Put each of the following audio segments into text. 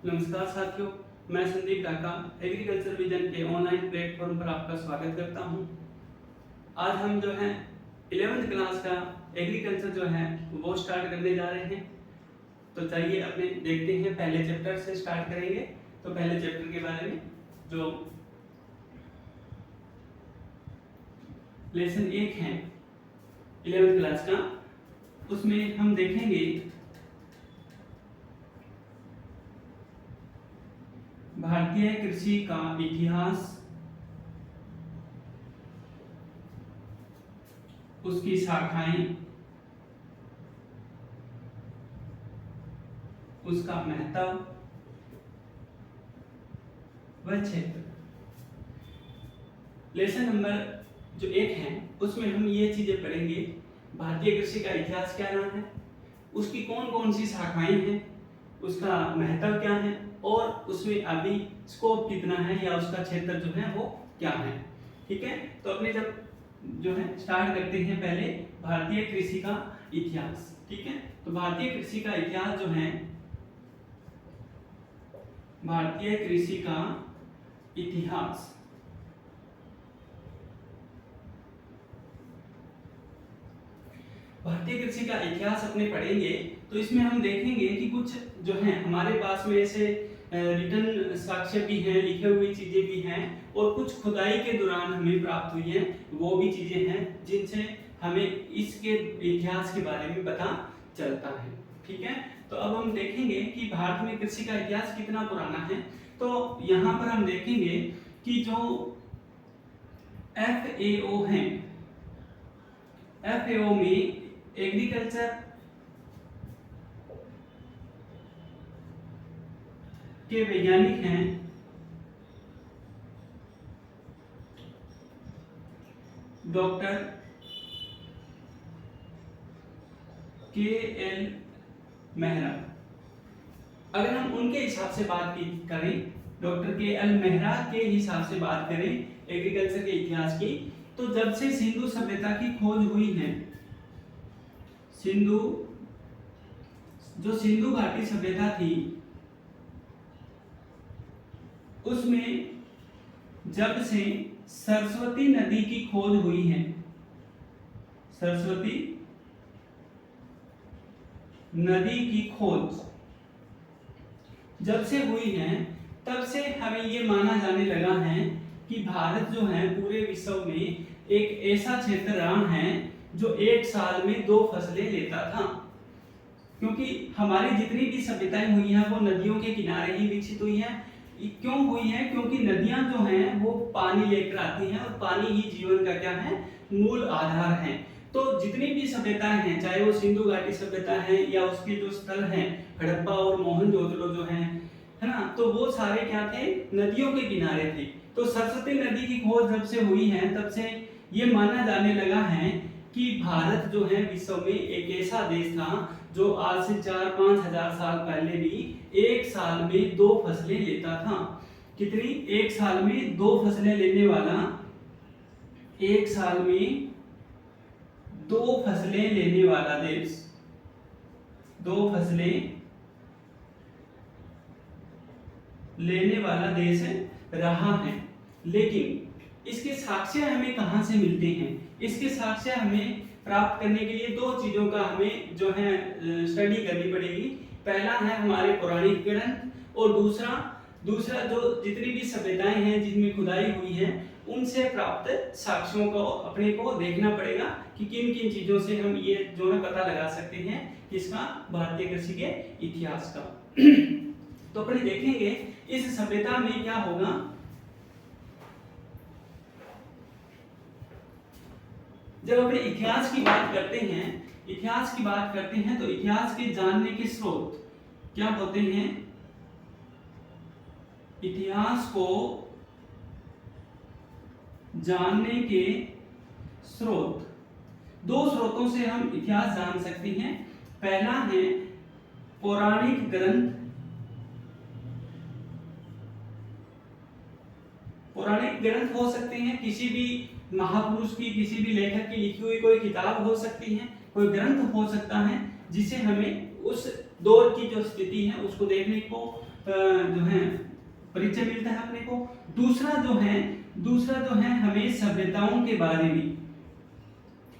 नमस्कार साथियों, मैं संदीप ढाका एग्रीकल्चर विजन के ऑनलाइन प्लेटफॉर्म पर आपका स्वागत करता हूं। आज हम जो है 11th क्लास का एग्रीकल्चर जो है वो स्टार्ट करने जा रहे हैं। तो चलिए अपने देखते हैं, पहले चैप्टर से स्टार्ट करेंगे। तो पहले चैप्टर के बारे में जो लेसन 1 है 11th क्लास का, उसमें हम देखेंगे भारतीय कृषि का इतिहास, उसकी शाखाएं, उसका महत्व व क्षेत्र। लेसन नंबर जो 1 है उसमें हम ये चीजें पढ़ेंगे। भारतीय कृषि का इतिहास क्या नाम है, उसकी कौन कौन सी शाखाएं हैं, उसका महत्व क्या है और उसमें अभी स्कोप कितना है या उसका क्षेत्र जो है वो क्या है। ठीक है, तो अपने जब जो है स्टार्ट करते हैं पहले भारतीय कृषि का इतिहास। ठीक है, तो भारतीय कृषि का इतिहास जो है, भारतीय कृषि का इतिहास भारतीय कृषि का इतिहास अपने पढ़ेंगे तो इसमें हम देखेंगे कि कुछ जो है हमारे पास में ऐसे रिटर्न साक्ष्य भी हैं, लिखे हुई चीजें भी हैं और कुछ खुदाई के दौरान हमें प्राप्त हुई हैं, वो भी चीजें हैं जिनसे हमें इसके इतिहास के बारे में पता चलता है। ठीक है, तो अब हम देखेंगे कि भारत में कृषि का इतिहास कितना पुराना है। तो यहाँ पर हम देखेंगे कि जो FAO है, FAO में एग्रीकल्चर के वैज्ञानिक हैं डॉक्टर KL मेहरा। अगर हम उनके हिसाब से बात करें, डॉक्टर KL मेहरा के हिसाब से बात करें एग्रीकल्चर के इतिहास की, तो जब से सिंधु सभ्यता की खोज हुई है, जो सिंधु घाटी सभ्यता थी, उसमें जब से सरस्वती नदी की खोज हुई है, सरस्वती नदी की खोज जब से हुई है, तब से हमें ये माना जाने लगा है कि भारत जो है पूरे विश्व में एक ऐसा क्षेत्र रहा है जो एक साल में 2 फसलें लेता था। क्योंकि हमारी जितनी भी सभ्यताएं हुई हैं वो नदियों के किनारे ही विकसित हुई हैं। क्यों हुई है? क्योंकि नदियां जो हैं वो पानी लेकर आती हैं और पानी ही जीवन का क्या है, मूल आधार है। तो जितनी भी सभ्यताएं हैं, चाहे वो सिंधु घाटी सभ्यता है या उसके जो स्थल हैं हड़प्पा और मोहनजोदड़ो जो हैं, है ना, तो वो सारे क्या थे, नदियों के किनारे थे। तो सरस्वती नदी की खोज जब से हुई है तब से ये माना जाने लगा है कि भारत जो है विश्व में एक ऐसा देश था जो आज से 4-5 हजार साल पहले भी एक साल में 2 फसलें लेता था। कितनी? एक साल में 2 फसलें लेने वाला, एक साल में 2 फसलें लेने वाला देश, 2 फसलें लेने वाला देश रहा है। लेकिन इसके साक्ष्य हमें कहां से मिलते हैं? इसके साक्ष्य हमें प्राप्त करने के लिए 2 चीजों का हमें जो है स्टडी करनी पड़ेगी। पहला है हमारे पौराणिक ग्रंथ और दूसरा जो जितनी भी सभ्यताएं हैं जिनमें खुदाई हुई है उनसे प्राप्त साक्ष्यों को अपने को देखना पड़ेगा कि किन किन चीजों से हम ये जो है पता लगा सकते हैं किसका, भारतीय कृषि के इतिहास का। तो अपने देखेंगे इस सभ्यता में क्या होगा। जब अपने इतिहास की बात करते हैं तो इतिहास के जानने के स्रोत क्या होते हैं? इतिहास को जानने के स्रोत, 2 स्रोतों से हम इतिहास जान सकते हैं। पहला है पौराणिक ग्रंथ। पौराणिक ग्रंथ हो सकते हैं किसी भी महापुरुष की, किसी भी लेखक की लिखी हुई कोई किताब हो सकती है, कोई ग्रंथ हो सकता है जिसे हमें उस दौर की जो स्थिति है उसको देखने को जो है परिचय मिलता है अपने को। दूसरा जो है हमें सभ्यताओं के बारे में,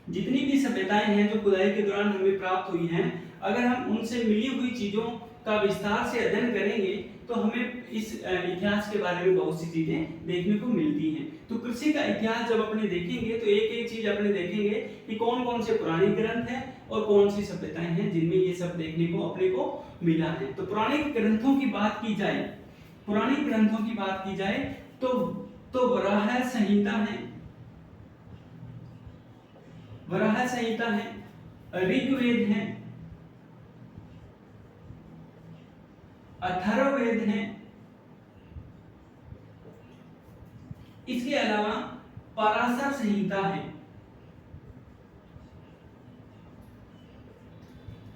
जितनी भी सभ्यताएं हैं जो खुदाई के दौरान हमें प्राप्त हुई हैं, अगर हम उनसे मिली हुई चीजों का विस्तार से अध्ययन करेंगे तो हमें इस इतिहास के बारे में बहुत सी चीजें देखने को मिलती हैं। तो कृषि का इतिहास जब अपने देखेंगे तो एक एक चीज अपने देखेंगे कि कौन कौन से पुराने ग्रंथ हैं और कौन सी सभ्यताएं हैं जिनमें ये सब देखने को अपने को मिला है। तो पुराने ग्रंथों की बात की जाए तो वराह संहिता है, ऋग्वेद है, अथर्ववेद है, इसके अलावा पराशर संहिता है।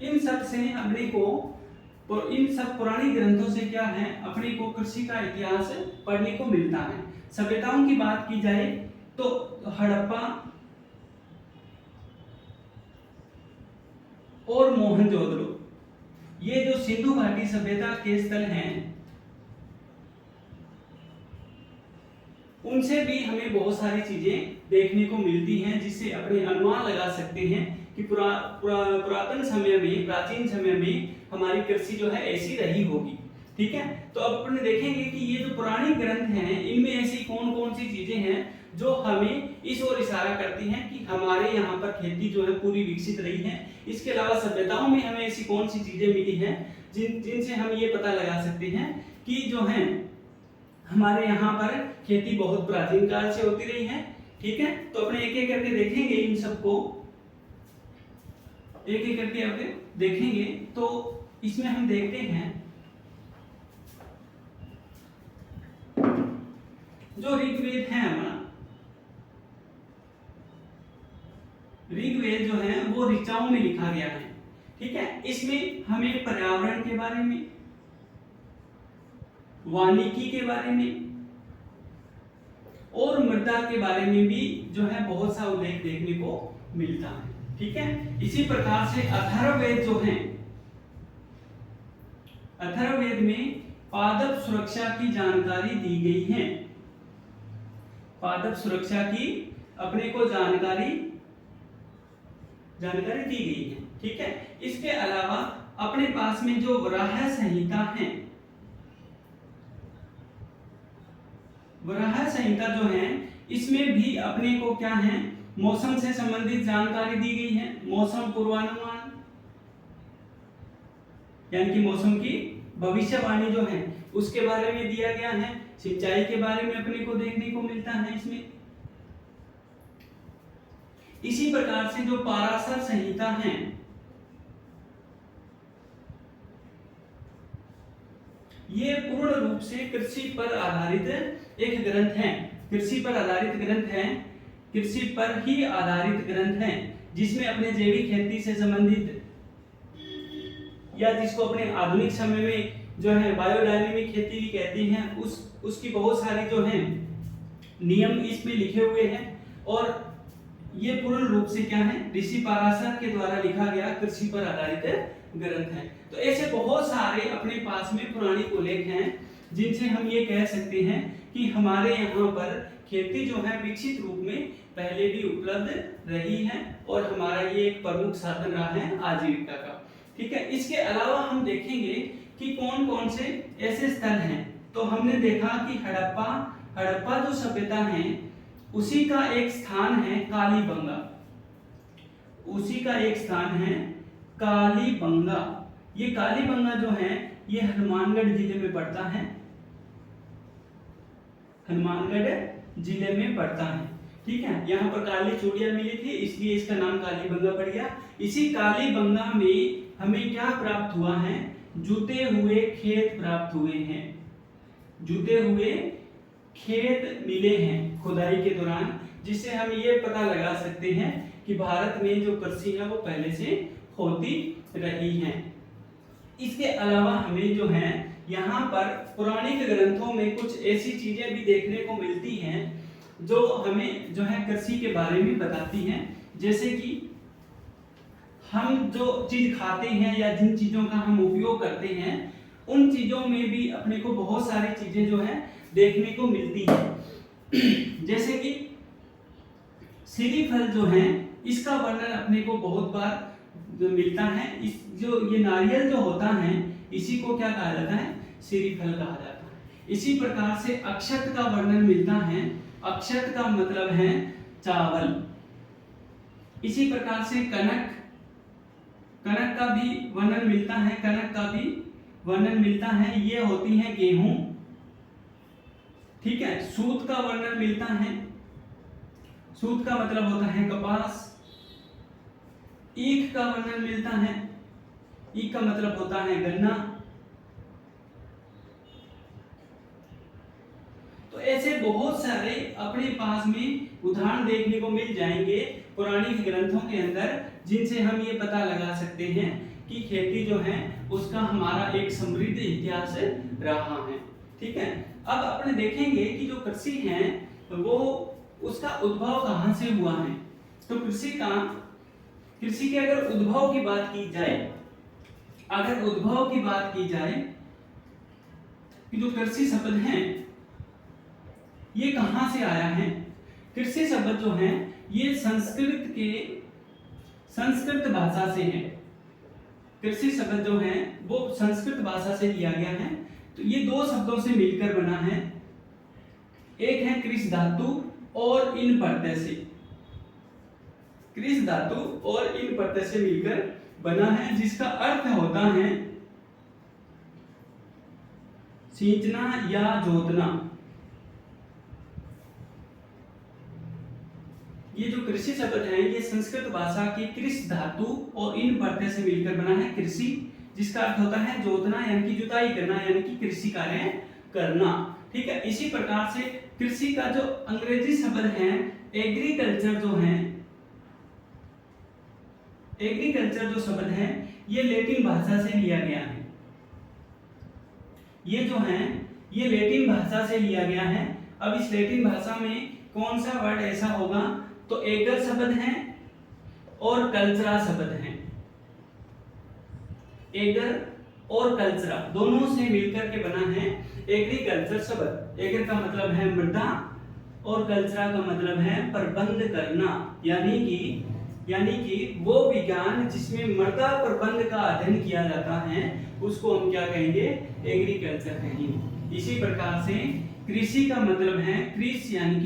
इन सब पुरानी ग्रंथों से क्या है अपने को कृषि का इतिहास पढ़ने को मिलता है। सभ्यताओं की बात की जाए तो हड़प्पा और मोहनजोदड़ो, ये जो सिंधु घाटी सभ्यता के स्थल हैं, उनसे भी हमें बहुत सारी चीजें देखने को मिलती हैं जिससे अपने अनुमान लगा सकते हैं कि प्राचीन समय में हमारी कृषि जो है ऐसी रही होगी। ठीक है, तो अब अपन देखेंगे कि ये जो पुराने ग्रंथ हैं इनमें ऐसी कौन कौन सी चीजें हैं जो हमें इस ओर इशारा करती हैं कि हमारे यहाँ पर खेती जो है पूरी विकसित रही है। इसके अलावा सभ्यताओं में हमें ऐसी कौन सी चीजें मिली हैं जिनसे हम ये पता लगा सकते हैं कि जो है हमारे यहाँ पर खेती बहुत प्राचीन काल से होती रही है। ठीक है, तो अपने एक एक करके देखेंगे, इन सबको एक एक करके अपने देखेंगे। तो इसमें हम देखते हैं जो ऋग्वेद है हमारा, ऋग्वेद जो है वो ऋचाओं में लिखा गया है। ठीक है, इसमें हमें पर्यावरण के बारे में, वानिकी के बारे में और मृदा के बारे में भी जो है बहुत सा उल्लेख देखने को मिलता है। ठीक है, इसी प्रकार से अथर्ववेद जो है, अथर्ववेद में पादप सुरक्षा की जानकारी दी गई है। पादप सुरक्षा की अपने को जानकारी दी गई है। ठीक है, इसके अलावा अपने पास में जो वराह संहिता है, वराह संहिता जो है इसमें भी अपने को क्या है मौसम से संबंधित जानकारी दी गई है। मौसम पूर्वानुमान यानी कि मौसम की भविष्यवाणी जो है उसके बारे में दिया गया है। सिंचाई के बारे में अपने को देखने को मिलता है इसमें। इसी प्रकार से जो पराशर संहिता है, ये पूर्ण रूप से कृषि पर आधारित एक ग्रंथ है। कृषि पर ही आधारित ग्रंथ है जिसमें अपने जैविक खेती से संबंधित या जिसको अपने आधुनिक समय में जो है बायोडायनेमिक खेती भी कहती हैं, उसकी बहुत सारी जो है नियम इसमें लिखे हुए हैं। और ये पूर्ण रूप से क्या है ऋषि पराशर के द्वारा लिखा गया कृषि पर आधारित ग्रंथ है। तो ऐसे बहुत सारे अपने पास में पौराणिक उल्लेख हैं जिनसे हम ये कह सकते हैं कि हमारे यहाँ पर खेती जो है विकसित रूप में पहले भी उपलब्ध रही है और हमारा ये एक प्रमुख साधन रहा है आजीविका का। ठीक है, इसके अलावा हम देखेंगे कि कौन कौन से ऐसे स्थल हैं। तो हमने देखा कि हड़प्पा जो सभ्यता है उसी का एक स्थान है कालीबंगा। ये कालीबंगा जो है ये हनुमानगढ़ जिले में पड़ता है। ठीक है, यहाँ पर काली चूड़ियां मिली थी इसलिए इसका नाम कालीबंगा पड़ गया। इसी कालीबंगा में हमें क्या प्राप्त हुआ है, जुते हुए खेत प्राप्त हुए हैं। जुते हुए खेत मिले हैं खुदाई के दौरान, जिससे हम ये पता लगा सकते हैं कि भारत में जो कृषि है वो पहले से होती रही है। इसके अलावा हमें जो है यहाँ पर पौराणिक ग्रंथों में कुछ ऐसी चीजें भी देखने को मिलती हैं जो हमें जो है कृषि के बारे में बताती हैं। जैसे कि हम जो चीज खाते हैं या जिन चीजों का हम उपयोग करते हैं उन चीजों में भी अपने को बहुत सारी चीजें जो है देखने को मिलती है। जैसे कि सीरीफल जो है इसका वर्णन अपने को बहुत बार मिलता है। इस जो ये नारियल जो होता है इसी को क्या कहा जाता है, सीरीफल कहा जाता है। इसी प्रकार से अक्षत का वर्णन मिलता है, अक्षत का मतलब है चावल। इसी प्रकार से कनक, कनक का भी वर्णन मिलता है, कनक का भी वर्णन मिलता है, ये होती है गेहूं, ठीक है। सूत का वर्णन मिलता है, सूत का मतलब होता है कपास। ईख का वर्णन मिलता है, ईख का मतलब होता है गन्ना। तो ऐसे बहुत सारे अपने पास में उदाहरण देखने को मिल जाएंगे पौराणिक ग्रंथों के अंदर, जिनसे हम ये पता लगा सकते हैं कि खेती जो है उसका हमारा एक समृद्ध इतिहास रहा है, ठीक है। अब अपने देखेंगे कि जो कृषि है वो उसका उद्भव कहाँ से हुआ है। तो कृषि के अगर उद्भव की बात की जाए, अगर उद्भव की बात की जाए कि जो कृषि शब्द है ये कहां से आया है। कृषि शब्द जो है ये संस्कृत भाषा से है। कृषि शब्द जो है वो संस्कृत भाषा से लिया गया है। तो ये दो शब्दों से मिलकर बना है, एक है कृषि धातु और इन प्रत्यय से, कृषि धातु और इन प्रत्यय से मिलकर बना है, जिसका अर्थ होता है सींचना या जोतना। ये जो कृषि शब्द है ये संस्कृत भाषा की कृषि धातु और इन प्रत्यय से मिलकर बना है कृषि, जिसका अर्थ होता है जोतना यानी कि जुताई करना, यानी कि कृषि कार्य करना, ठीक है। इसी प्रकार से कृषि का जो अंग्रेजी शब्द है एग्रीकल्चर जो है, एग्रीकल्चर जो शब्द है ये लैटिन भाषा से लिया गया है। ये जो है ये लैटिन भाषा से लिया गया है। अब इस लैटिन भाषा में कौन सा वर्ड ऐसा होगा, तो एगर शब्द है और कल्चरा शब्द है। एगर और कल्चरा दोनों से मिलकर के बना है एग्रीकल्चर शब्द। एगर का मतलब है मृदा और कल्चरा का मतलब है प्रबंध करना, यानी कि वो विज्ञान जिसमें मृदा प्रबंध का अध्ययन किया जाता है उसको हम क्या कहेंगे, एग्रीकल्चर कहेंगे। इसी प्रकार से कृषि का मतलब है कृषि यानी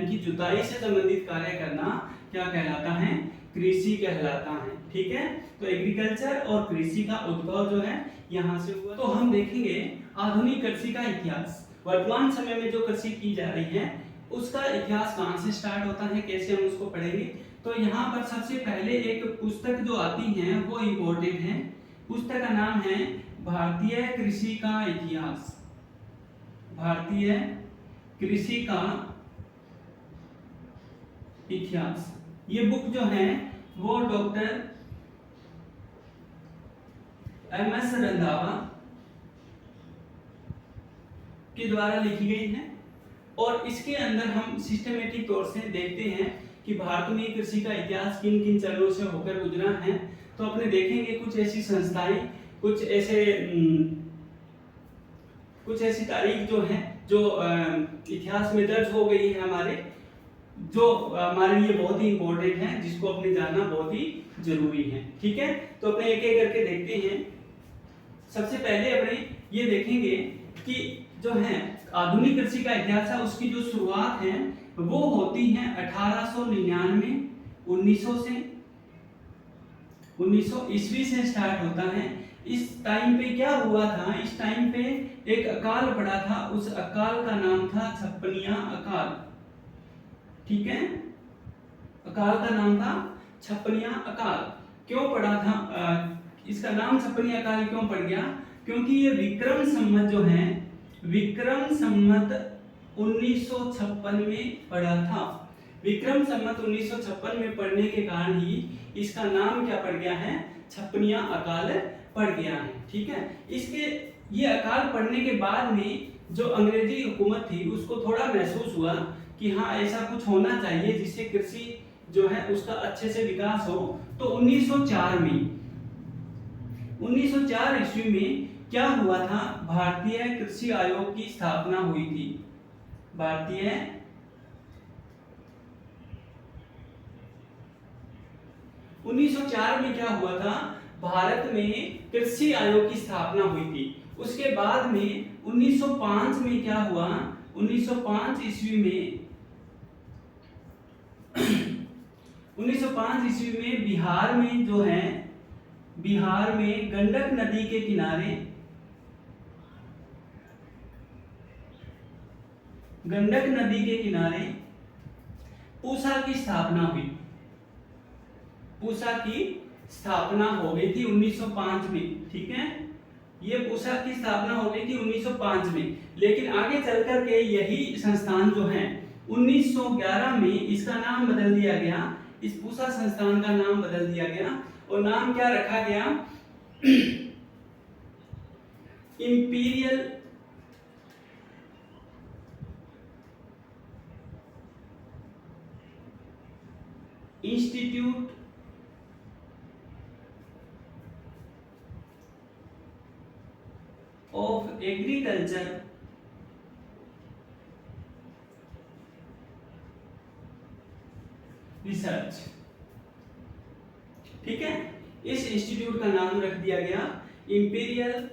कि जुताई से संबंधित कार्य करना क्या कहलाता है, कृषि कहलाता है, ठीक है। तो एग्रीकल्चर और कृषि का उद्भव जो है यहाँ से हुआ। तो हम देखेंगे आधुनिक कृषि का इतिहास। वर्तमान समय में जो कृषि की जा रही है उसका इतिहास कहाँ से स्टार्ट होता है, कैसे हम उसको पढ़ेंगे। तो यहाँ पर सबसे पहले एक पुस्तक जो आती है वो इम्पोर्टेंट है। पुस्तक का नाम है भारतीय कृषि का इतिहास। भारतीय कृषि का इतिहास। ये बुक जो है वो डॉक्टर एम.एस. रंधावा के द्वारा लिखी गई है और इसके अंदर हम सिस्टमेटिक तौर से देखते हैं कि भारत में कृषि का इतिहास किन किन चरणों से होकर गुजरा है। तो अपने देखेंगे कुछ ऐसी संस्थाएं, कुछ ऐसी तारीख जो है जो इतिहास में दर्ज हो गई है हमारे, जो हमारे लिए बहुत ही इंपॉर्टेंट है, जिसको अपने जानना बहुत ही जरूरी है, ठीक है। तो अपने एक एक करके देखते हैं। सबसे पहले अपने ये देखेंगे कि जो है आधुनिक कृषि का इतिहास है उसकी जो शुरुआत है वो होती है 1899 1900 ईस्वी से स्टार्ट होता है। इस टाइम पे क्या हुआ था, इस टाइम पे एक अकाल पड़ा था, उस अकाल का नाम था छप्पनिया अकाल, ठीक है। अकाल का नाम था छप्पनिया अकाल। क्यों पड़ा था, इसका नाम छप्पनिया अकाल क्यों पड़ गया, क्योंकि ये विक्रम संवत जो है विक्रम संवत 1956 में पड़ा था। विक्रम संवत 1956 में पड़ने के कारण ही इसका नाम क्या पड़ गया है, छप्पनिया अकाल पड़ गया है, ठीक है। इसके ये अकाल पड़ने के बाद में जो अंग्रेजी हुकूमत थी उसको थोड़ा महसूस हुआ कि हाँ ऐसा कुछ होना चाहिए जिससे कृषि जो है उसका अच्छे से विकास हो। तो 1904 में 1904 ईस्वी में क्या हुआ था, भारतीय कृषि आयोग की स्थापना हुई थी। भारतीय 1904 में क्या हुआ था, भारत में कृषि आयोग की स्थापना हुई थी। उसके बाद में 1905 में क्या हुआ, 1905 ईस्वी में 1905 ईस्वी में बिहार में जो है, बिहार में गंडक नदी के किनारे, गंडक नदी के किनारे पूसा की स्थापना हुई। पूसा की स्थापना हो गई थी 1905 में, ठीक है। ये पूसा की स्थापना हो गई थी 1905 में, लेकिन आगे चल कर के यही संस्थान जो है 1911 में इसका नाम बदल दिया गया। इस पूसा संस्थान का नाम बदल दिया गया और नाम क्या रखा गया, imperial institute of agriculture research, ठीक है। इस इंस्टीट्यूट का नाम रख दिया गया imperial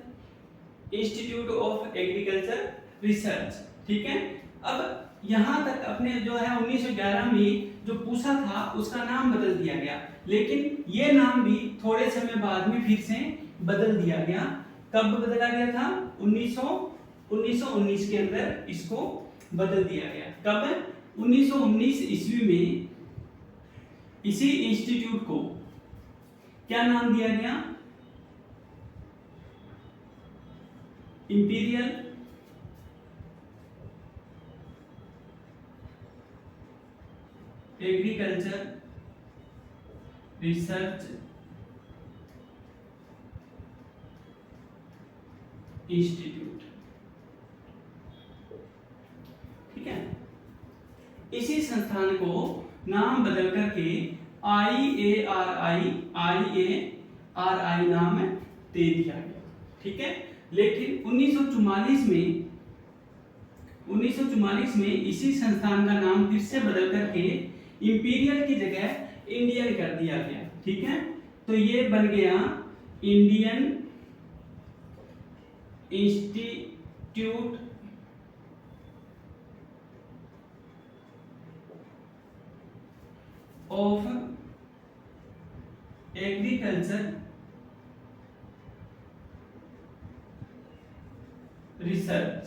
institute of agriculture research, ठीक है। अब यहां तक अपने जो है 1911 में जो पूसा था उसका नाम बदल दिया गया, लेकिन ये नाम भी थोड़े समय बाद में फिर से बदल दिया गया। कब बदला गया था, 1919 के अंदर इसको बदल दिया गया। कब, 1919 ईस्वी में इसी इंस्टीट्यूट को क्या नाम दिया गया, इंपीरियल एग्रीकल्चर रिसर्च इंस्टीट्यूट, ठीक है। इसी संस्थान को नाम बदल करके IARI नाम दे दिया गया, ठीक है। लेकिन 1944 में इसी संस्थान का नाम फिर से बदल करके इंपीरियल की जगह इंडियन कर दिया गया, ठीक है। तो ये बन गया Indian institute of agriculture research,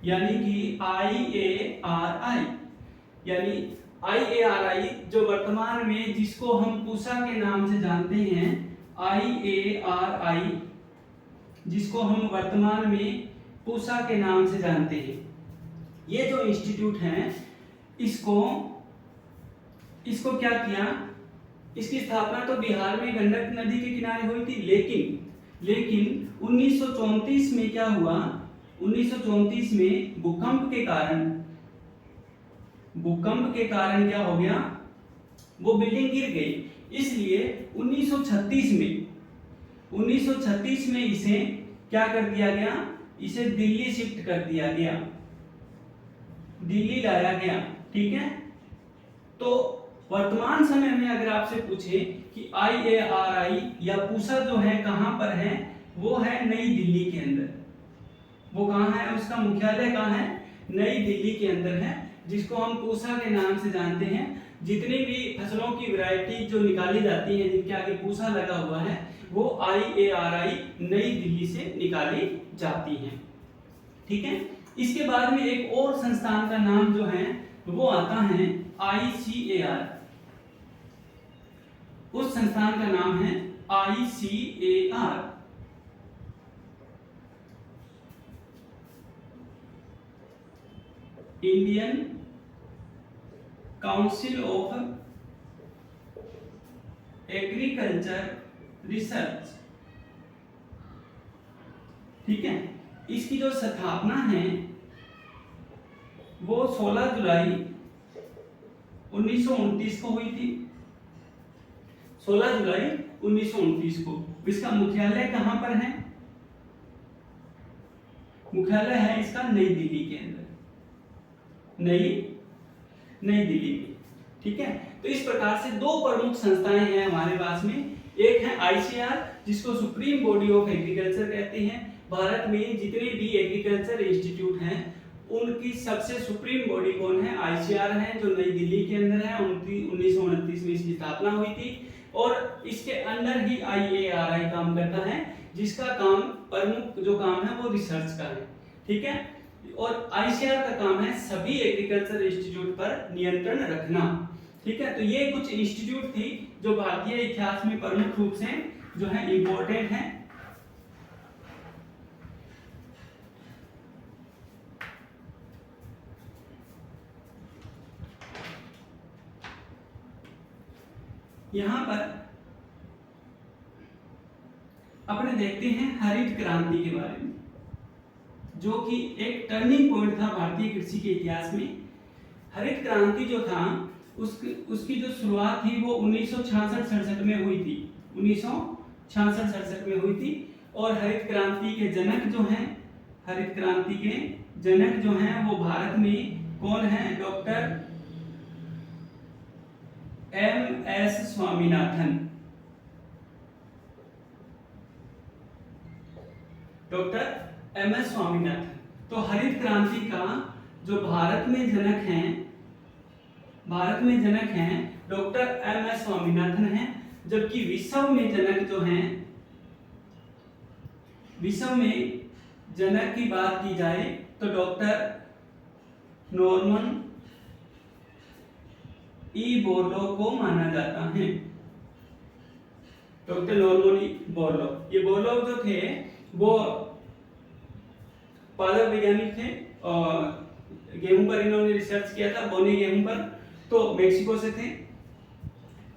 यानी कि IARI, यानी IARI जो वर्तमान में जिसको हम पूसा के नाम से जानते हैं, IARI जिसको हम वर्तमान में पूसा के नाम से जानते हैं, ये जो इंस्टीट्यूट है इसको क्या किया, इसकी स्थापना तो बिहार में गंडक नदी के किनारे हुई थी, लेकिन 1934 में क्या हुआ, 1934 में भूकंप के कारण क्या हो गया, वो बिल्डिंग गिर गई। इसलिए 1936 में इसे क्या कर दिया गया, इसे दिल्ली शिफ्ट कर दिया गया, दिल्ली लाया गया, ठीक है। तो वर्तमान समय में अगर आपसे पूछे कि IARI या पूसा जो है कहां पर है, वो है नई दिल्ली के अंदर। वो कहां है, उसका मुख्यालय कहां है, नई दिल्ली के अंदर है, जिसको हम पूसा के नाम से जानते हैं। जितनी भी फसलों की वैरायटी जो निकाली जाती है जिनके आगे पूसा लगा हुआ है, वो IARI नई दिल्ली से निकाली जाती हैं, ठीक है। इसके बाद में एक और संस्थान का नाम जो है वो आता है ICAR। उस संस्थान का नाम है ICAR, Indian council of agriculture research, ठीक है। इसकी जो स्थापना है वो 16 जुलाई 1929 को हुई थी, 16 जुलाई 1929 को। इसका मुख्यालय कहां पर है? मुख्यालय है इसका नई दिल्ली के अंदर, नई दिल्ली में। ठीक है, तो इस प्रकार से दो प्रमुख संस्थाएं हैं हमारे पास में। एक है आईसीआर, जिसको सुप्रीम बॉडी ऑफ एग्रीकल्चर कहते हैं। भारत में जितने भी एग्रीकल्चर इंस्टीट्यूट हैं उनकी सबसे सुप्रीम बॉडी कौन है? आईसीआर है, जो नई दिल्ली के अंदर है। 1929 में इसकी स्थापना हुई थी और इसके अंदर ही आईएआरआई काम करता है, जिसका काम प्रमुख जो काम है वो रिसर्च का है। ठीक है, और आईसीआर का काम है सभी एग्रीकल्चर इंस्टीट्यूट पर नियंत्रण रखना। ठीक है, तो ये कुछ इंस्टीट्यूट थी जो भारतीय इतिहास में प्रमुख रूप से जो है इंपॉर्टेंट है। यहां पर अपने देखते हैं हरित क्रांति के बारे में, जो कि एक टर्निंग पॉइंट था भारतीय कृषि के इतिहास में। हरित क्रांति जो था उसकी जो शुरुआत थी वो 1966-67 में हुई थी, 1966-67 में हुई थी। और हरित क्रांति के जनक जो हैं, हरित क्रांति के जनक जो हैं वो भारत में कौन है? Doctor MS. Swaminathan. Doctor MS. Swaminathan. तो हरित क्रांति का जो भारत में जनक हैं डॉक्टर एम.एस. स्वामीनाथन हैं, जबकि विश्व में जनक जो हैं, विश्व में जनक की बात की जाए तो डॉक्टर नॉर्मन ई बोरलॉग को माना जाता है। डॉक्टर नॉर्मन ई बोरलॉग, ये बोरलॉग जो थे वो पादप वैज्ञानिक थे और गेहूं पर इन्होंने रिसर्च किया था, बोने गेहूं पर, तो मेक्सिको से थे।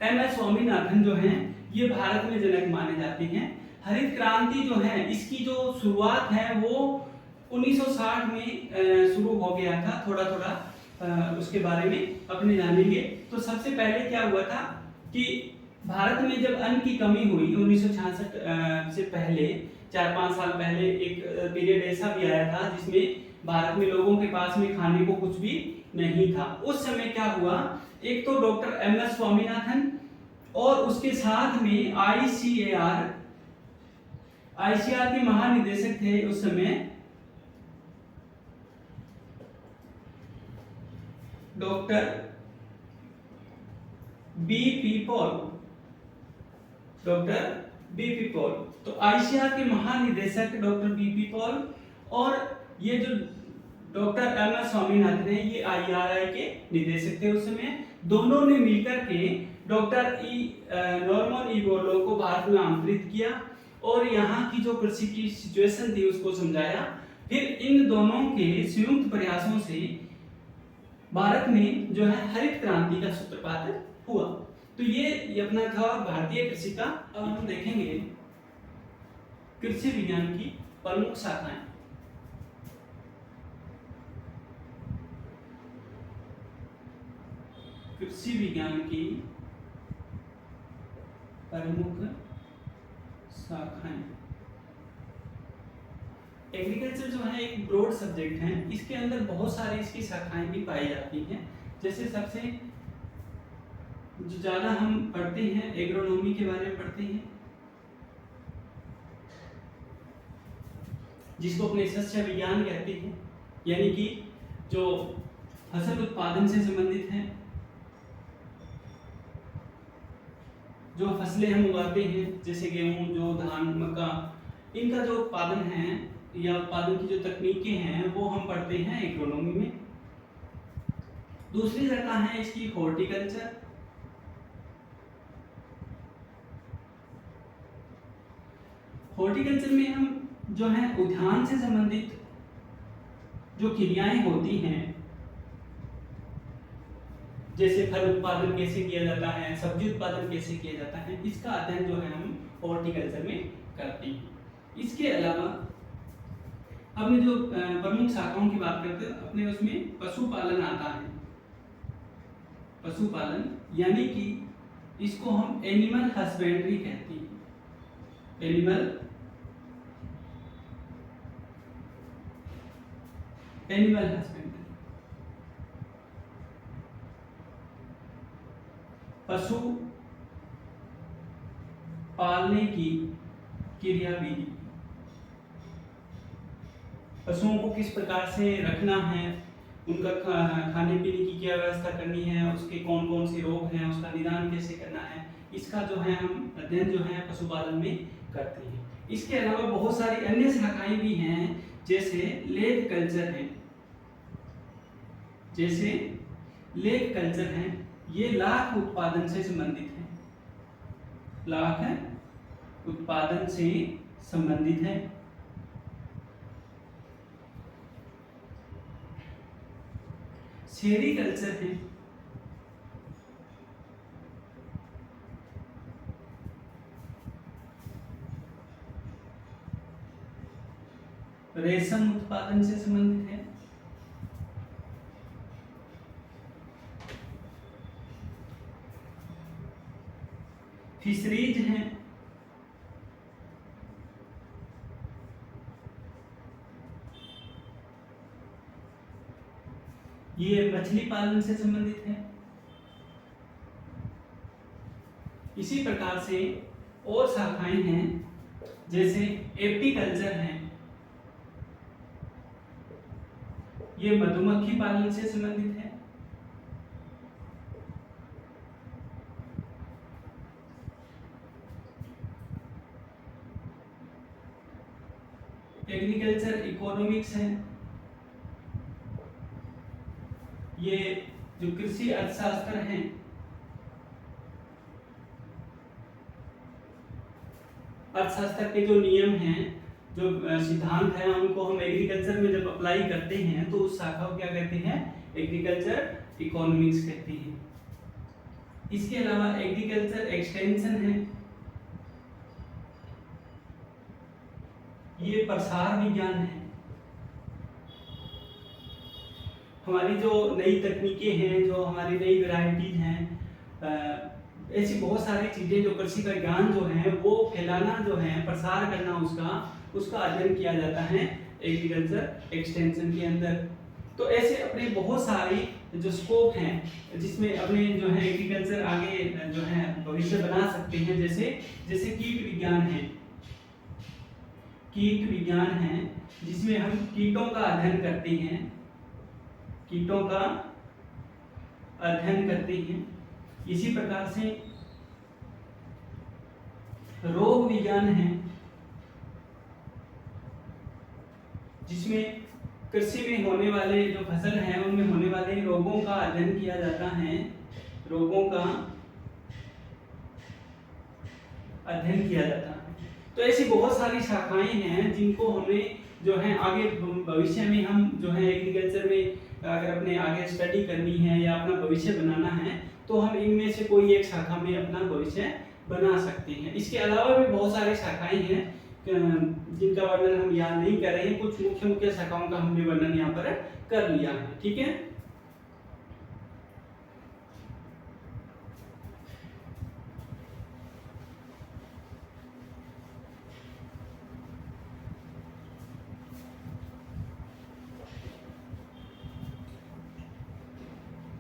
एम.एस. स्वामीनाथन जो हैं ये भारत में जनक माने जाते हैं। हरित क्रांति जो है इसकी जो शुरुआत है वो 1960 में शुरू हो गया था। थोड़ा थोड़ा उसके बारे में अपने जानेंगे। तो सबसे पहले क्या हुआ था कि भारत में जब अन्न की कमी हुई 1966 से पहले, 4-5 साल पहले एक पीरियड ऐसा भी आया था जिसमें भारत में लोगों के पास में खाने को कुछ भी नहीं था। उस समय क्या हुआ, एक तो डॉक्टर एम.एस. स्वामीनाथन और उसके साथ में आईसीआर के महानिदेशक थे उस समय doctor BP. Paul. Doctor BP. Paul, तो आईसीआर के महानिदेशक डॉक्टर बी.पी. पॉल और ये जो डॉक्टर एम.एस. स्वामीनाथन है ये आईआरआई के निदेशक थे उस समय। दोनों ने मिलकर के डॉक्टर नॉर्मन ई बोरलॉग को भारत में आमंत्रित किया और यहाँ की जो कृषि की सिचुएशन थी उसको समझाया। फिर इन दोनों के संयुक्त प्रयासों से भारत में जो है हरित क्रांति का सूत्रपात हुआ। तो ये अपना था भारतीय कृषि का। अब हम देखेंगे कृषि विज्ञान की प्रमुख शाखाएं। कृषि विज्ञान की प्रमुख शाखाएं। एग्रीकल्चर जो है एक ब्रॉड सब्जेक्ट है, इसके अंदर बहुत सारी इसकी शाखाएं भी पाई जाती हैं। जैसे सबसे जो ज्यादा हम पढ़ते हैं एग्रोनॉमी के बारे में पढ़ते हैं, जिसको अपने शस्य विज्ञान कहते हैं, यानी कि जो फसल उत्पादन से संबंधित है, जो फसलें हम उगाते हैं जैसे गेहूं, जो धान, मक्का, इनका जो उत्पादन है या उत्पादन की जो तकनीकें हैं वो हम पढ़ते हैं एग्रोनॉमी में। दूसरी शाखा है इसकी हॉर्टिकल्चर। हॉर्टिकल्चर में हम जो है उद्यान से संबंधित जो क्रियाएं होती हैं, जैसे फल उत्पादन कैसे किया जाता है, सब्जी उत्पादन कैसे किया जाता है, इसका अध्ययन जो है हम हॉर्टिकल्चर में करते हैं। इसके अलावा अपने जो प्रमुख शाखाओं की बात करते हैं, अपने उसमें पशुपालन आता है। पशुपालन, यानी कि इसको हम एनिमल हस्बेंड्री कहते हैं। एनिमल हस्बेंड्री, पशु पालने की क्रियाविधि। पशुओं को किस प्रकार से रखना है, उनका खाने पीने की क्या व्यवस्था करनी है, उसके कौन कौन से रोग हैं, उसका निदान कैसे करना है, इसका जो है हम अध्ययन जो है पशुपालन में करते हैं। इसके अलावा बहुत सारी अन्य शाखाएं भी हैं, जैसे लेग कल्चर है। ये लाख उत्पादन से संबंधित है। लाख उत्पादन से संबंधित है। सेरीकल्चर है। रेशम उत्पादन से संबंधित है। फिशरीज है। ये मछली पालन से संबंधित है। इसी प्रकार से और शाखाएं हैं, जैसे एपीकल्चर है। ये मधुमक्खी पालन से संबंधित है। एग्रीकल्चर इकोनॉमिक्स है। ये जो कृषि अर्थशास्त्र है। अर्थशास्त्र के जो नियम हैं, जो सिद्धांत हैं, उनको हम एग्रीकल्चर में जब अप्लाई करते हैं तो उस शाखा को क्या कहते हैं? एग्रीकल्चर इकोनॉमिक्स कहते हैं। इसके अलावा एग्रीकल्चर एक्सटेंशन है। ये प्रसार विज्ञान है। हमारी जो नई तकनीकें हैं, जो हमारी नई वैरायटीज हैं, ऐसी बहुत सारी चीजें जो कृषि का ज्ञान जो है वो फैलाना, जो है प्रसार करना, उसका अध्ययन किया जाता है एग्रीकल्चर एक्सटेंशन के अंदर। तो ऐसे अपने बहुत सारे जो स्कोप हैं, जिसमें अपने जो है एग्रीकल्चर आगे जो है भविष्य बना सकते हैं। जैसे कीट विज्ञान है, जिसमें हम कीटों का अध्ययन करते हैं। इसी प्रकार से रोग विज्ञान है, जिसमें कृषि में होने वाले जो फसल हैं उनमें होने वाले रोगों का अध्ययन किया जाता है। तो ऐसी बहुत सारी शाखाएं हैं जिनको हमें जो है आगे भविष्य में हम जो है एग्रीकल्चर में अगर अपने आगे स्टडी करनी है या अपना भविष्य बनाना है तो हम इनमें से कोई एक शाखा में अपना भविष्य बना सकते हैं। इसके अलावा भी बहुत सारी शाखाएं हैं जिनका वर्णन हम यहाँ नहीं कर रहे हैं। कुछ मुख्य शाखाओं का हमने वर्णन यहाँ पर कर लिया है। ठीक है।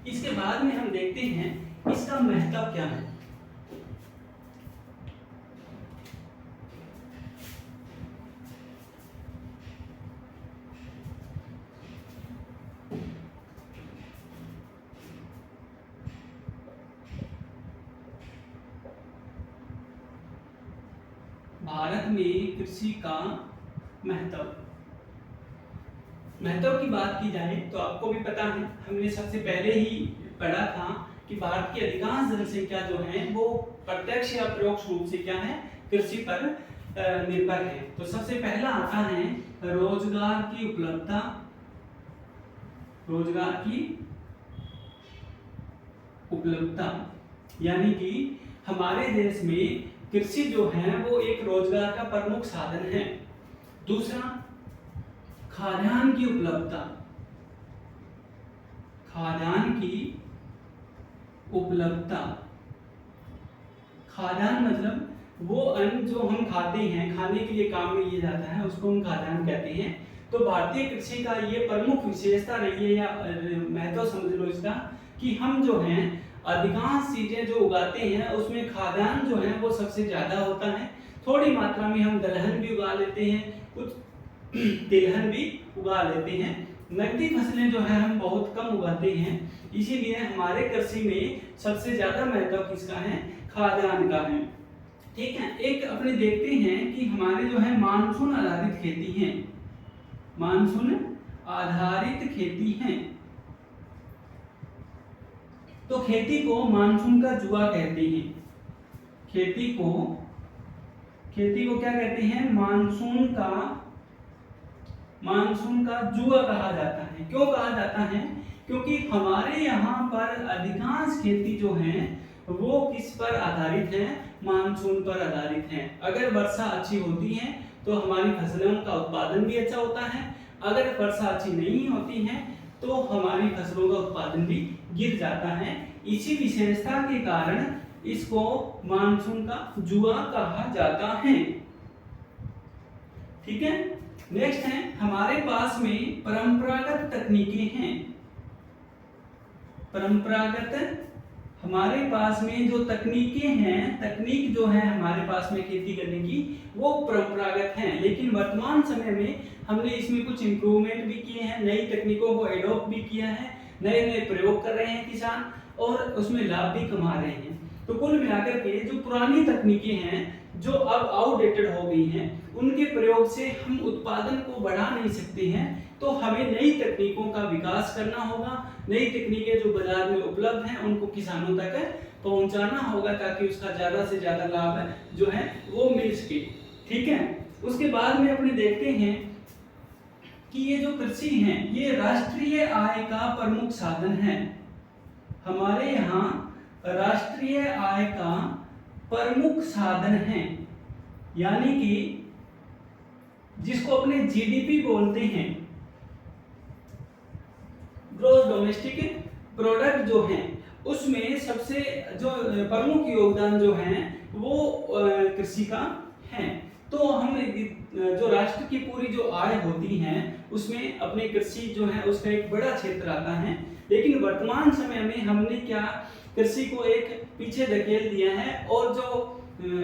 इसके बाद में हम देखते हैं इसका महत्व क्या है। भारत में कृषि का महत्व की बात की जाए तो आपको भी पता है, हमने सबसे पहले ही पढ़ा था कि भारत की अधिकांश जनसंख्या जो है वो प्रत्यक्ष या परोक्ष रूप से क्या है, कृषि पर निर्भर है। तो सबसे पहला आता है रोजगार की उपलब्धता, यानी कि हमारे देश में कृषि जो है वो एक रोजगार का प्रमुख साधन है। दूसरा, खाद्यान्न की उपलब्धता, खाद्यान्न की उपलब्धता, यानी कि हमारे देश में कृषि जो है वो एक रोजगार का प्रमुख साधन है। दूसरा, खाद्यान्न की उपलब्धता, यानी कि हमारे देश में कृषि जो है वो एक रोजगार का प्रमुख साधन है। दूसरा, खाद्यान्न की उपलब्धता, यानी कि हमारे देश में कृषि जो है वो एक रोजगार का प्रमुख साधन है। दूसरा, खाद्यान्न की उपलब्धता। खाद्यान्न मतलब वो अन्न जो हम खाते हैं, खाने के लिए काम में लिया जाता है, उसको हम खाद्यान्न कहते हैं। तो भारतीय कृषि का ये प्रमुख विशेषता रही है या महत्व समझ लो इसका, कि हम जो हैं अधिकांश चीजें जो उगाते हैं उसमें खाद्यान्न जो है वो सबसे ज्यादा होता है। थोड़ी मात्रा में हम दलहन भी उगा लेते हैं, कुछ तिलहन भी उगा लेते हैं। नकदी फसलें जो है हम बहुत कम उगाते हैं, इसीलिए हमारे कृषि में सबसे ज्यादा महत्व किसका है? खाद्यान्न का है। ठीक है, एक अपने देखते हैं कि हमारे जो है मानसून आधारित खेती है, मानसून आधारित खेती है। तो खेती को मानसून का जुआ कहते हैं। खेती को क्या कहते हैं? मानसून का जुआ कहा जाता है। क्यों कहा जाता है? क्योंकि हमारे यहाँ पर अधिकांश खेती जो है वो किस पर आधारित है? मानसून पर आधारित है। अगर वर्षा अच्छी होती है तो हमारी फसलों का उत्पादन भी अच्छा होता है, अगर वर्षा अच्छी नहीं होती है तो हमारी फसलों का उत्पादन भी गिर जाता है। इसी विशेषता के कारण इसको मानसून का जुआ कहा जाता है। ठीक है, नेक्स्ट है हमारे पास में परंपरागत तकनीकें हैं। परंपरागत हमारे पास में जो तकनीकें हैं, तकनीक जो है हमारे पास में खेती करने की वो परंपरागत हैं, लेकिन वर्तमान समय में हमने इसमें कुछ इम्प्रूवमेंट भी किए हैं, नई तकनीकों को एडॉप्ट भी किया है, नए नए प्रयोग कर रहे हैं किसान और उसमें लाभ भी कमा रहे हैं। तो कुल मिलाकर के जो पुरानी तकनीकें हैं जो अब आउटडेटेड हो गई हैं, उनके प्रयोग से हम उत्पादन को बढ़ा नहीं सकते हैं। तो हमें नई तकनीकों का विकास करना होगा, नई तकनीकें जो बाजार में उपलब्ध हैं उनको किसानों तक पहुंचाना होगा ताकि उसका ज्यादा से ज्यादा लाभ जो है वो मिल सके। ठीक है, उसके बाद में अपने देखते हैं कि ये जो कृषि है ये राष्ट्रीय आय का प्रमुख साधन है। हमारे यहाँ राष्ट्रीय आय का प्रमुख साधन है, यानी कि जिसको अपने जीडीपी बोलते हैं, ग्रॉस डोमेस्टिक प्रोडक्ट जो है, उसमें सबसे जो प्रमुख योगदान जो है वो कृषि का है। तो हम जो राष्ट्र की पूरी जो आय होती है उसमें अपने कृषि जो है उसका एक बड़ा क्षेत्र आता है, लेकिन वर्तमान समय में हमने क्या कृषि को एक पीछे धकेल दिया है और जो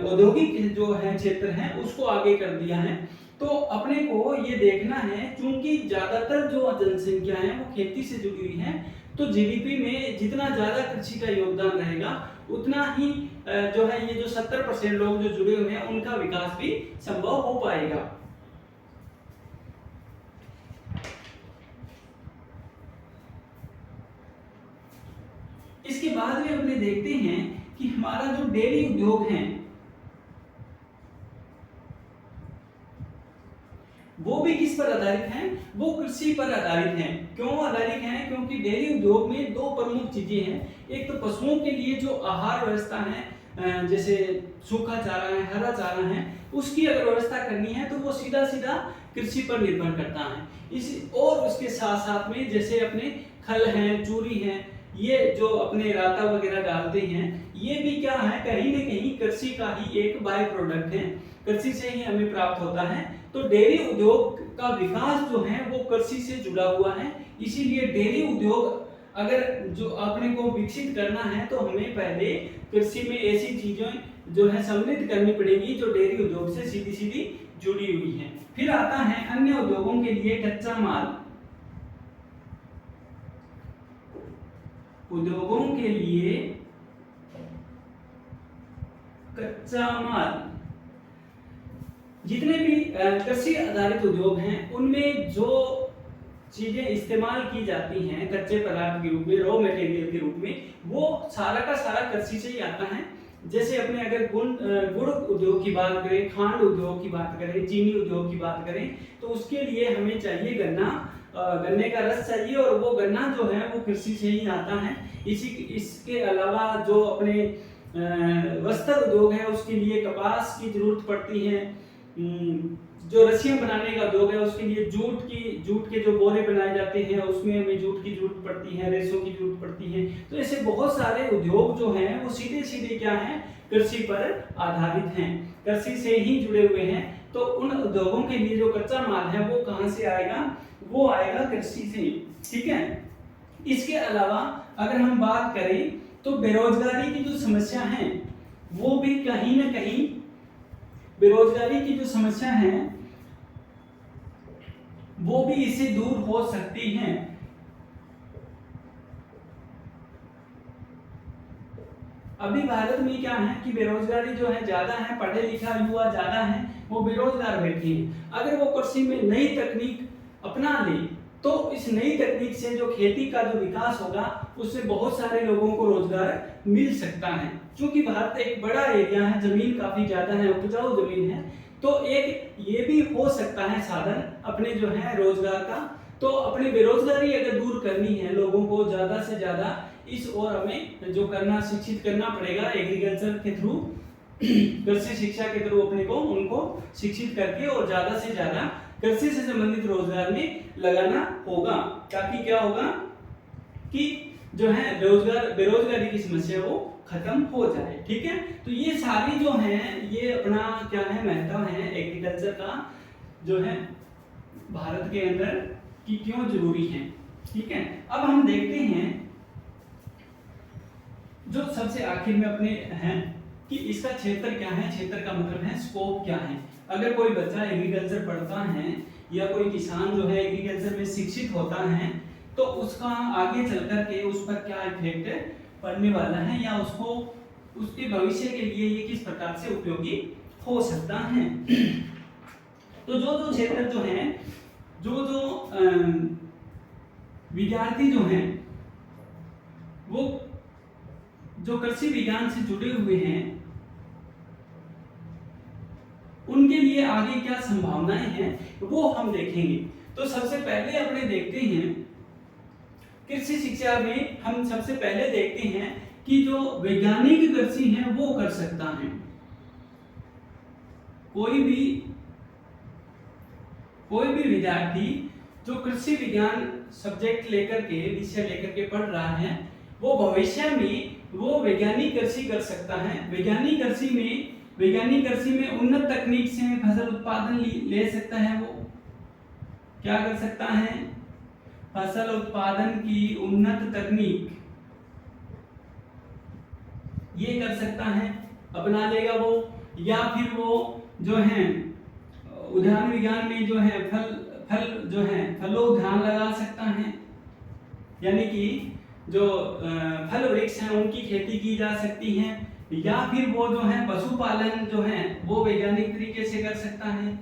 औद्योगिक जो है क्षेत्र है उसको आगे कर दिया है। तो अपने को ये देखना है, क्योंकि ज्यादातर जो जनसंख्या है वो खेती से जुड़ी हुई है, तो जीडीपी में जितना ज्यादा कृषि का योगदान रहेगा उतना ही जो है ये जो 70% लोग जो जुड़े हुए हैं उनका विकास भी संभव हो पाएगा। इसके बाद में अपने देखते हैं कि हमारा जो डेयरी उद्योग है वो भी किस पर आधारित है? वो कृषि पर आधारित है। क्यों आधारित है? क्योंकि डेयरी उद्योग में दो प्रमुख चीजें हैं। एक तो पशुओं के लिए जो आहार व्यवस्था है, जैसे सूखा चारा है, हरा चारा है, उसकी अगर व्यवस्था करनी है तो वो सीधा सीधा कृषि पर निर्भर करता है। और उसके साथ साथ में जैसे अपने खल हैं, चूरी हैं, ये जो अपने राता वगैरह डालते हैं, ये भी क्या है, कहीं न कहीं कृषि का ही एक बाय प्रोडक्ट है, कृषि से ही हमें प्राप्त होता है। तो डेयरी उद्योग का विकास जो है वो कृषि से जुड़ा हुआ है। इसीलिए डेयरी उद्योग अगर जो अपने को विकसित करना है तो हमें पहले कृषि में ऐसी चीजें जो है सम्मिलित करनी पड़ेगी जो डेयरी उद्योग से सीधी सीधी जुड़ी हुई हैं। फिर आता है अन्य उद्योगों के लिए कच्चा माल। उद्योगों के लिए कच्चा माल, जितने भी कृषि आधारित उद्योग हैं उनमें जो चीजें इस्तेमाल की जाती हैं कच्चे पदार्थ के रूप में, रॉ मटेरियल के रूप में, वो सारा का सारा कृषि से ही आता है। जैसे अपने अगर गुड़ उद्योग की बात करें, खांड उद्योग की बात करें, चीनी उद्योग की बात करें, तो उसके लिए हमें चाहिए गन्ना, गन्ने का रस चाहिए और वो गन्ना जो है वो कृषि से ही आता है। इसके अलावा जो अपने वस्त्र उद्योग है उसके लिए कपास की जरूरत पड़ती है, जो रस्सियां बनाने का उद्योग है उसके लिए जूट के जो बोरे बनाए जाते हैं उसमें हमें जूट की जरूरत पड़ती है, रेशों की जरूरत पड़ती है। तो ऐसे बहुत सारे उद्योग जो हैं वो सीधे सीधे क्या हैं, कृषि पर आधारित हैं, कृषि से ही जुड़े हुए हैं। तो उन उद्योगों के लिए जो कच्चा माल है वो कहाँ से आएगा, वो आएगा कृषि से। ठीक है। इसके अलावा अगर हम बात करें तो बेरोजगारी की जो समस्या है वो भी कहीं ना कहीं, बेरोजगारी की जो समस्या है वो भी इससे दूर हो सकती है। अभी भारत में क्या है कि बेरोजगारी जो है ज्यादा है, पढ़े लिखा युवा ज्यादा है, वो बेरोजगार बैठे हैं। अगर वो कृषि में नई तकनीक अपना ले तो इस नई तकनीक से जो खेती का जो विकास होगा उससे बहुत सारे लोगों को रोजगार मिल सकता है। क्योंकि भारत एक बड़ा एरिया है, जमीन काफी ज्यादा है, उपजाऊ जमीन है, तो एक ये भी हो सकता है साधन अपने जो है रोजगार का। तो अपनी बेरोजगारी अगर दूर करनी है, लोगों को ज्यादा से ज्यादा इस ओर हमें जो करना, शिक्षित करना पड़ेगा एग्रीकल्चर के थ्रू, कृषि शिक्षा के थ्रू अपने को उनको शिक्षित करके और ज्यादा से ज्यादा कृषि से संबंधित रोजगार में लगाना होगा, ताकि क्या होगा कि जो है बेरोजगारी की समस्या वो खत्म हो जाए। ठीक है। तो ये सारी जो है ये अपना क्या है, महत्व है एग्रीकल्चर का जो है भारत के अंदर कि क्यों जरूरी है। ठीक है। अब हम देखते हैं जो सबसे आखिर में अपने हैं कि इसका क्षेत्र क्या है। क्षेत्र का मतलब है स्कोप क्या है। अगर कोई बच्चा एग्रीकल्चर पढ़ता है या कोई किसान जो है एग्रीकल्चर में शिक्षित होता है तो उसका आगे चलकर के उस पर क्या इफेक्ट पड़ने वाला है या उसको उसके भविष्य के लिए ये किस प्रकार से उपयोगी हो सकता है। तो जो क्षेत्र जो है, जो विद्यार्थी जो हैं वो जो कृषि विज्ञान से जुड़े हुए हैं उनके लिए आगे क्या संभावनाएं हैं वो हम देखेंगे। तो सबसे पहले अपने देखते हैं कृषि शिक्षा में, हम सबसे पहले देखते हैं कि जो वैज्ञानिक कृषि है वो कर सकता है। कोई भी विद्यार्थी जो कृषि विज्ञान सब्जेक्ट लेकर के, विषय लेकर के पढ़ रहा है, वो भविष्य में वो वैज्ञानिक कृषि कर सकता है। वैज्ञानिक कृषि में उन्नत तकनीक से फसल उत्पादन ले सकता है। वो क्या कर सकता है, फसल उत्पादन की उन्नत तकनीक ये कर सकता है, अपना लेगा वो। या फिर वो जो है उद्यान विज्ञान में जो है फल जो है फलोद्यान लगा सकता है, यानी कि जो फल वृक्ष हैं उनकी खेती की जा सकती है। या फिर वो जो है पशुपालन जो है वो वैज्ञानिक तरीके से कर सकता है।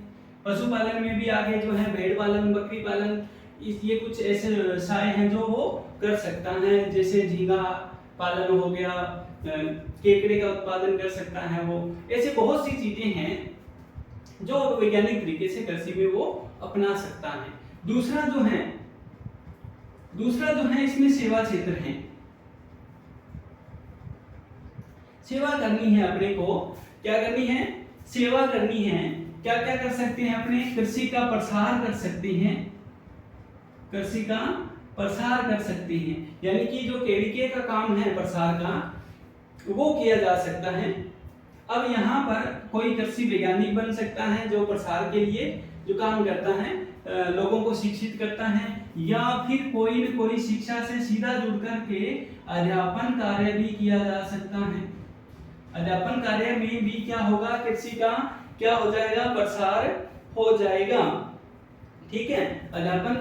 पशुपालन में भी आगे जो है भेड़ पालन, बकरी पालन, ये कुछ ऐसे व्यवसाय हैं जो वो कर सकता है। जैसे झींगा पालन हो गया, केकड़े का उत्पादन कर सकता है वो। ऐसे बहुत सी चीजें हैं जो वैज्ञानिक तरीके से कृषि में वो अपना सकता है। दूसरा जो है इसमें सेवा क्षेत्र है। सेवा करनी है अपने को, क्या करनी है, सेवा करनी है। क्या क्या कर सकते हैं, अपने कृषि का प्रसार कर सकते हैं, कृषि का प्रसार कर सकते हैं, यानी कि जो केवीके का काम है प्रसार का वो किया जा सकता है। अब यहाँ पर कोई कृषि वैज्ञानिक बन सकता है जो प्रसार के लिए जो काम करता है, लोगों को शिक्षित करता है, या फिर कोई न कोई शिक्षा से सीधा जुड़ कर के अध्यापन कार्य भी किया जा सकता है। अध्यापन कार्य में भी क्या होगा, कृषि का क्या हो जाएगा, प्रसार हो जाएगा। ठीक है। अध्यापन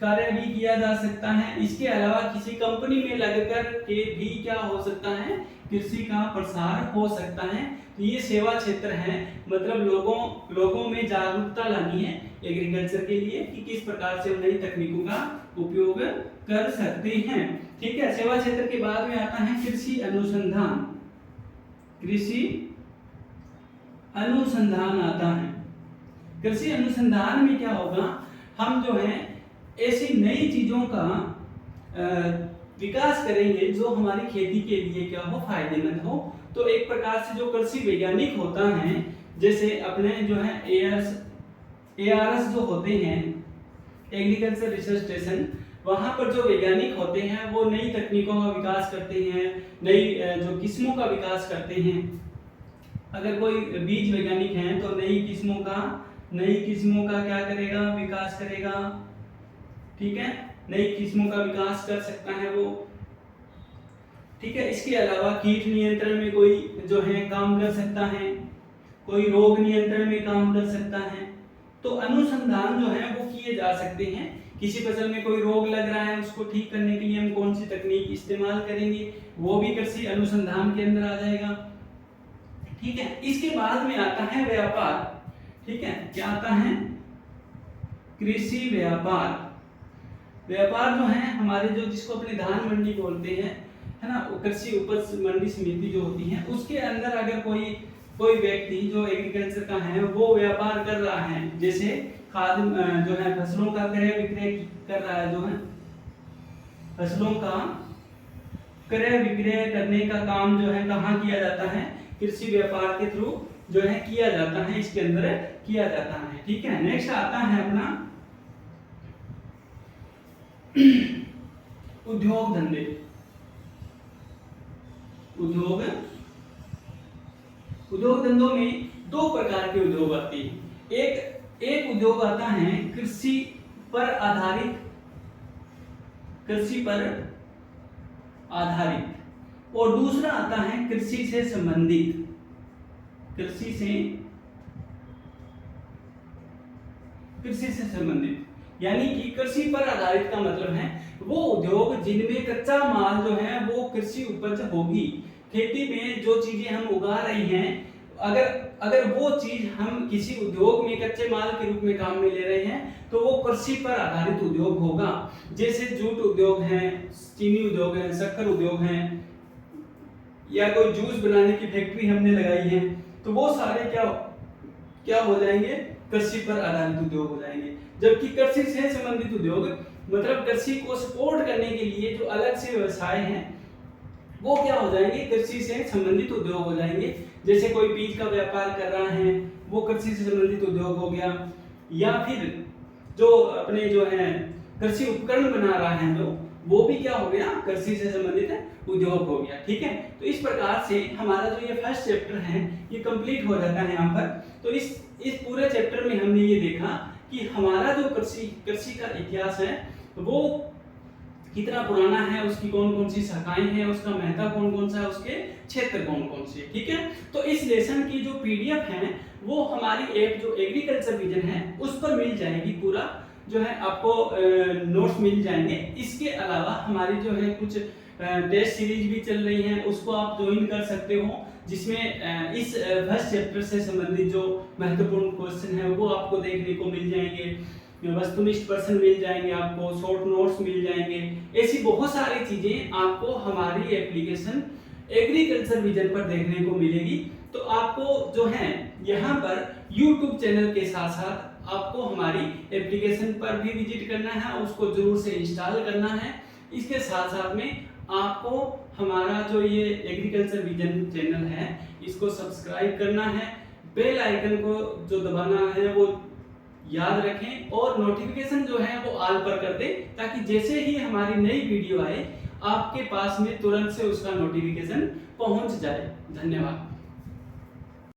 कार्य भी किया जा सकता है। इसके अलावा किसी कंपनी में लगकर के भी क्या हो सकता है, कृषि का प्रसार हो सकता है। तो ये सेवा क्षेत्र है, मतलब लोगों में जागरूकता लानी है एग्रीकल्चर के लिए कि किस प्रकार से नई तकनीकों का उपयोग कर सकते हैं। ठीक है। सेवा क्षेत्र के बाद में आता है कृषि अनुसंधान। कृषि अनुसंधान आता है। कृषि अनुसंधान में क्या होगा, हम जो है ऐसी नई चीजों का विकास करेंगे जो हमारी खेती के लिए क्या हो, फायदेमंद हो। तो एक प्रकार से जो कृषि वैज्ञानिक होता है, जैसे अपने जो है ARS जो होते हैं, एग्रीकल्चर रिसर्च स्टेशन, वहां पर जो वैज्ञानिक होते हैं वो नई तकनीकों का विकास करते हैं, नई जो किस्मों का विकास करते हैं। अगर कोई बीज वैज्ञानिक हैं तो नई किस्मों का क्या करेगा, विकास करेगा, ठीक है, नई किस्मों का विकास कर सकता है वो, ठीक है। इसके अलावा कीट नियंत्रण में कोई जो है काम कर सकता है, कोई रोग नियंत्रण में काम कर सकता है। तो अनुसंधान जो है वो किए जा सकते हैं। किसी फसल में कोई रोग लग रहा है, उसको ठीक करने के लिए हम कौन सी तकनीक इस्तेमाल करेंगे, वो भी कृषि अनुसंधान के अंदर आ जाएगा, ठीक है। इसके बाद में आता है व्यापार, ठीक है, क्या आता है, कृषि व्यापार। व्यापार जो है हमारे जो जिसको अपने धान मंडी बोलते हैं, है ना, कृषि उपज मंडी समिति जो होती है, उसके अंदर अगर कोई व्यक्ति जो एग्रीकल्चर का है वो व्यापार कर रहा है, जैसे खाद जो है फसलों का क्रय विक्रय कर रहा है, जो है फसलों का क्रय विक्रय करने का काम जो है कहाँ किया जाता है, कृषि व्यापार के थ्रू जो है किया जाता है, इसके अंदर किया जाता है, ठीक है। नेक्स्ट आता है अपना उद्योग धंधे। उद्योग धंधों में दो प्रकार के उद्योग आते हैं। एक उद्योग आता है कृषि पर आधारित, और दूसरा आता है कृषि से संबंधित। यानी कि कृषि पर आधारित का मतलब है वो उद्योग जिनमें कच्चा माल जो है वो कृषि उपज होगी, खेती में जो चीजें हम उगा रही हैं, अगर वो चीज हम किसी उद्योग में कच्चे माल के रूप में काम में ले रहे हैं तो वो कृषि पर आधारित उद्योग होगा। जैसे जूट उद्योग है, चीनी उद्योग है, शक्कर उद्योग है, या कोई जूस बनाने की फैक्ट्री हमने लगाई है, तो वो सारे क्या हो जाएंगे, कृषि पर आधारित उद्योग हो जाएंगे। जबकि कृषि से संबंधित उद्योग मतलब कृषि को सपोर्ट करने के लिए जो अलग से व्यवसाय हैं वो क्या हो जाएंगे, कृषि से संबंधित उद्योग हो जाएंगे। जैसे कोई बीज का व्यापार कर रहा है वो कृषि से संबंधित उद्योग हो गया, या फिर जो अपने जो है कृषि उपकरण बना रहा है तो वो भी क्या हो गया, कृषि से संबंधित उद्योग हो गया, ठीक है। तो इस प्रकार से हमारा जो ये फर्स्ट चैप्टर है ये कंप्लीट हो जाता है यहाँ पर। तो इस पूरे चैप्टर में हमने ये देखा कि हमारा जो कृषि का इतिहास है वो कितना पुराना है, उसकी कौन कौन सी शाखाएं हैं, उसका महत्व कौन कौन सा है, उसके क्षेत्र कौन कौन से, ठीक है। तो इस लेसन की जो PDF है वो हमारी ऐप जो एग्रीकल्चर विजन है उस पर मिल जाएगी, पूरा जो है आपको नोट्स मिल जाएंगे। इसके अलावा हमारी जो है कुछ टेस्ट सीरीज भी चल रही है, उसको आप ज्वाइन कर सकते हो, जिसमें इस फर्स्ट चैप्टर से संबंधित जो महत्वपूर्ण क्वेश्चन है वो आपको देखने को मिल जाएंगे, वस्तुनिष्ठ प्रश्न मिल जाएंगे, आपको शॉर्ट नोट्स मिल जाएंगे। ऐसी बहुत सारी चीजें आपको हमारी एप्लीकेशन एग्रीकल्चर विजन पर देखने को मिलेगी। तो आपको जो है यहाँ पर YouTube चैनल के साथ साथ आपको हमारी एप्लीकेशन पर भी विजिट करना है, उसको जरूर से इंस्टॉल करना है। इसके साथ साथ में आपको हमारा जो ये एग्रीकल्चर विजन चैनल है इसको सब्सक्राइब करना है, बेल आइकन को जो दबाना है वो याद रखें, और नोटिफिकेशन जो है वो ऑल पर कर दें, ताकि जैसे ही हमारी नई वीडियो आए आपके पास में तुरंत से उसका नोटिफिकेशन पहुंच जाए। धन्यवाद।